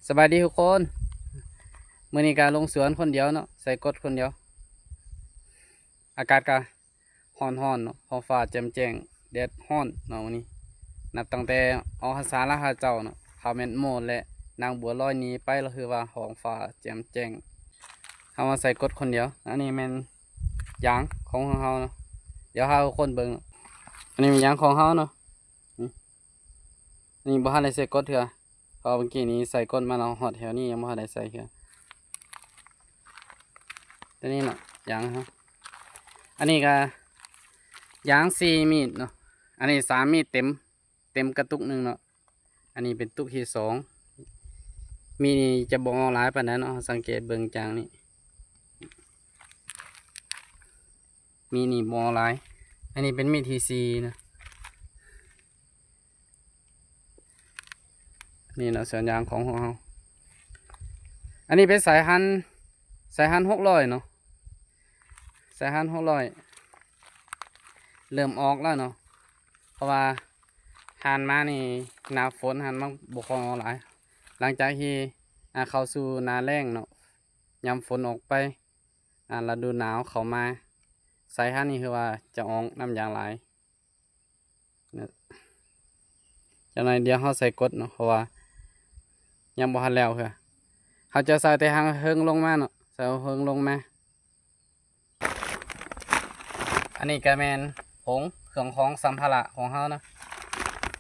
สบายดีทุกคนมื้อนี้ก็ลงสวนคนเดียวเนาะใส่กดคนเดียวอากาศก็ร้อนๆเนาะท้องฟ้าแจ่มแจ้งแดดร้อนเนาะมื้อนี้นับตั้งแต่ออกพรรษาแล้วหาเจ้าเนาะเขาแม่นโมดและนางบัวลอยหนี้ไปแล้วคือว่าท้องฟ้าแจ่มแจ้งเฮามาใส่กดคนเดียวอันนี้แม่นยางของเฮาเนาะเดี๋ยวหาทุกคนเบิ่งเนาะอันนี้เป็นยางของเฮาเนาะอืมอันนี้บ่ทันได้ใส่กดเทื่อเพราะเมื่อกี้นี้ใส่กดมาแล้วฮอดแถวนี้ยังบ่ทันได้ใส่เทื่อตัวนี้เนาะยางเฮา อันนี้ก็ยาง4 มีดเนาะอันนี้3 มีดเต็มกระตุกหนึ่งเนาะอันนี้เป็นตุกที่2มีนี่จะบ่หลายปานนั้นเนาะสังเกตเบิ่งจางนี่มีนี่บ่หลายอันนี้เป็นมีดที่4นะนี่เนาะส่วนยางของเราอันนี้เป็นสายฮัน600เนาะสายฮัน600เริ่มออกแล้วเนาะเพราะว่าหันมานี่หน้าฝนหันมาบ่ค่อยออกหลายหลังจากที่เข้าสู่หน้าแล้งเนาะยามฝนออกไปฤดูหนาวเข้ามาสายฮันนี่คือว่าจะออกน้ำยางหลายเนี่ยจังไดเดี๋ยวเฮาใส่กดเนาะเพราะว่ายังบ่ทันแล้วคือเฮาจะใส่แต่หางเฮิงลงมาเนาะใส่เฮิงลงมาอันนี้ก็แม่นผงเครื่องของสัมภาระของเฮาเนาะ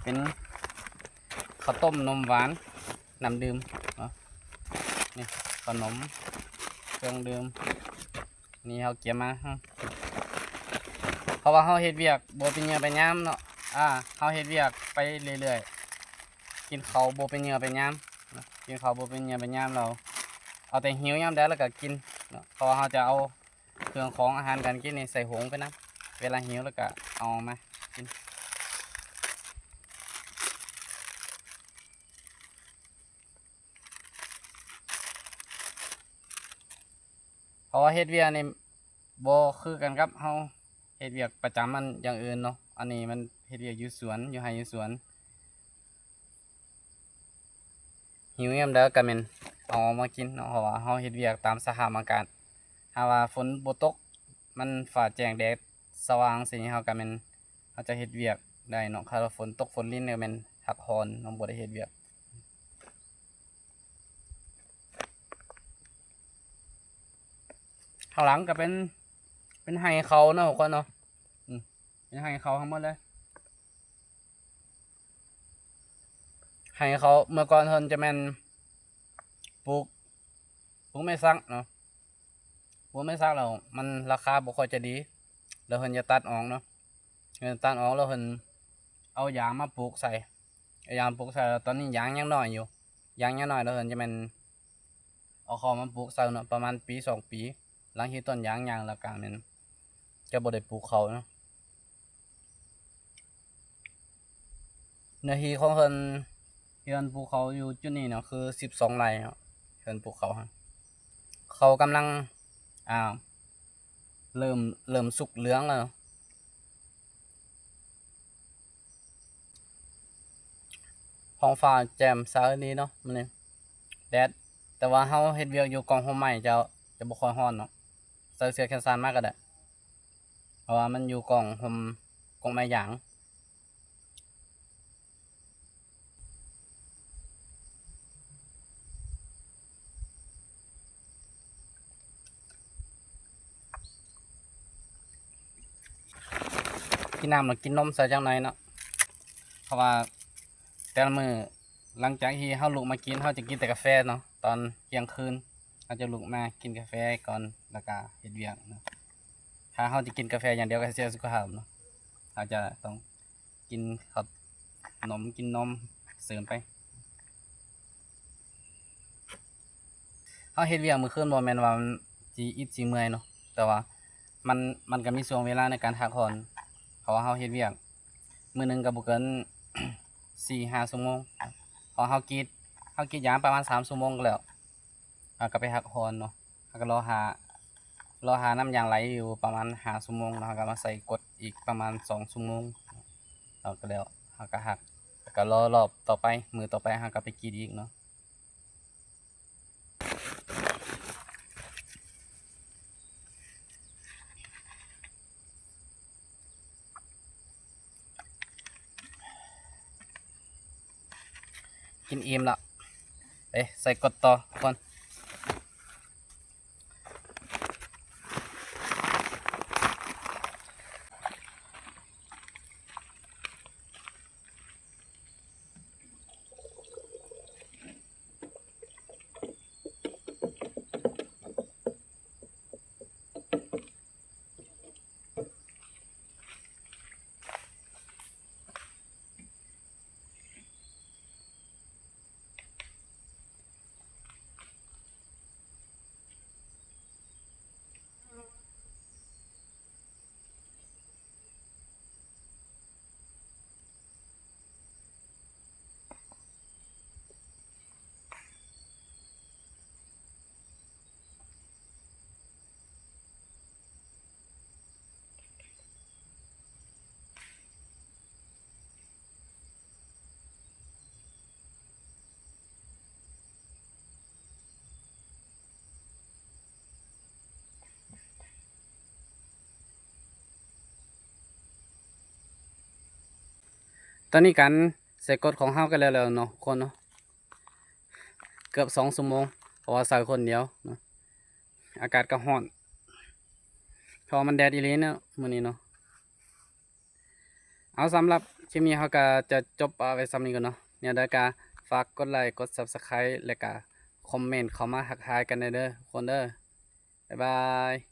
เป็นข้าวต้มนมหวานน้ำดื่มเนาะนี่ขนมเครื่องดื่มนี่เฮาเก็บมาเพราะว่าเฮาเฮ็ดเวียกบ่เป็นเหงื่อเป็นยามเนาะเฮาเฮ็ดเวียกไปเรื่อยๆกินข้าวบ่เป็นเหงื่อเป็นยามเนาะกินข้าวบ่เป็นเหงื่อเป็นยามเราเอาแต่หิวยามใดแล้วก็กินเนาะเพราะว่าเฮาจะเอาเครื่องของอาหารการกินนี่ใส่หงไปนะเวลาหิวแล้วก็เอามากินเพราะว่าเฮ็ดเวียกนี่บ่คือกันกับเฮาเฮ็ดเวียกประจำมันอย่างอื่นเนาะอันนี้มันเฮ็ดเวียกอยู่สวนอยู่ไร่อยู่สวนหิวยามใดก็แม่นเอามากินเนาะเพราะว่าเฮาเฮ็ดเวียกตามสภาพอากาศถ้าว่าฝนบ่ตกมันฟ้าแจ้งแดดสว่างสิเฮาก็แม่นเฮาจะเฮ็ดเวียกได้เนาะถ้าว่าฝนตกฝนรินก็แม่นพักผ่อนเนาะบ่ได้เฮ็ดเวียกข้างหลังก็เป็นไร่เขาเนาะทุกคนเนาะเป็นไร่เขาทั้งหมดเลยไร่เขาเมื่อก่อนเพิ่นจะแม่นปลูกไม้สักเนาะปลูกไม้สักแล้วมันราคาบ่ค่อยจะดีแล้วเพิ่นจะตัดออกเนาะเพิ่นตัดออกแล้วเพิ่นเอายางมาปลูกใส่เอายางปลูกใส่แล้วตอนนี้ยางยังน้อยอยู่ยางยังน้อยแล้วเพิ่นจะแม่นเอาเข้ามาปลูกใส่เนาะประมาณปี2 ปีหลังที่ต้นยางใหญ่แล้วก็แม่นจะบ่ได้ปลูกเขาเนาะเนื้อที่ของเพิ่นที่เพิ่นปลูกเขาอยู่จุดนี้เนาะคือ12 ไร่เนาะเพิ่นปลูกเขาเขากำลังอ่าเริ่มสุกเหลืองแล้วเนาะท้องฟ้าแจ่มใสดีเนาะมื้อนี้แดดแต่ว่าเฮาเฮ็ดเวียกอยู่กองร่มไม้จะบ่ค่อยร้อนเนาะใส่เสื้อแขนสั้นมาก็ได้เพราะว่ามันอยู่กองร่มกองไม้ยางกินน้ำแล้วกินนมใส่จังหน่อยเนาะเพราะว่าแต่ละมื้อหลังจากที่เฮาลุกมากินเฮาจะกินแต่กาแฟเนาะตอนเที่ยงคืนเฮาจะลุกมากินกาแฟก่อนแล้วก็เฮ็ดเวียกเนาะถ้าเฮาจะกินกาแฟอย่างเดียวก็เสียสุขภาพเนาะเฮาจะต้องกินข้าวนมกินนมเสริมไปเฮาเฮ็ดเวียกมื้อคืนบ่แม่นว่ามันสิอิดสิเมื่อยเนาะแต่ว่ามันมันก็มีช่วงเวลาในการพักผ่อนเพราะว่าเฮาเฮ็ดเวียกมื้อหนึงก็บ่เกิน4-5 ชั่วโมงพอเฮากรีดยางประมาณ3 ชั่วโมงก็แล้วก็ไปพักผ่อนเนาะแล้วก็รอหาน้ำยางไหลอยู่ประมาณ5 ชั่วโมงแล้วก็มาใส่กดอีกประมาณ2 ชั่วโมงแล้วก็แล้วเฮาก็พักแล้วก็รอรอบต่อไปมื้อต่อไปเฮาก็ไปกรีดอีกเนาะ กินอิ่มละไปใส่กดต่อทุกคนตอนนี้การใส่กดของเฮากันแล้วเนาะคนเนาะเกือบ2 ชั่วโมงเพราะว่าใส่คนเดียวเนาะอากาศก็ร้อนเพราะมันแดดอีหลีเนาะมื้อนี้เนาะเอาสำหรับคลิปนี้เฮาก็จะจบเอาไว้ซ้ำนี้ก่อนเนาะเนี่ยเด้อก็ฝากกดไลค์กด Subscribe แล้วก็คอมเมนต์เข้ามาทักทายกันได้เด้อทุกคนเด้อบ๊ายบาย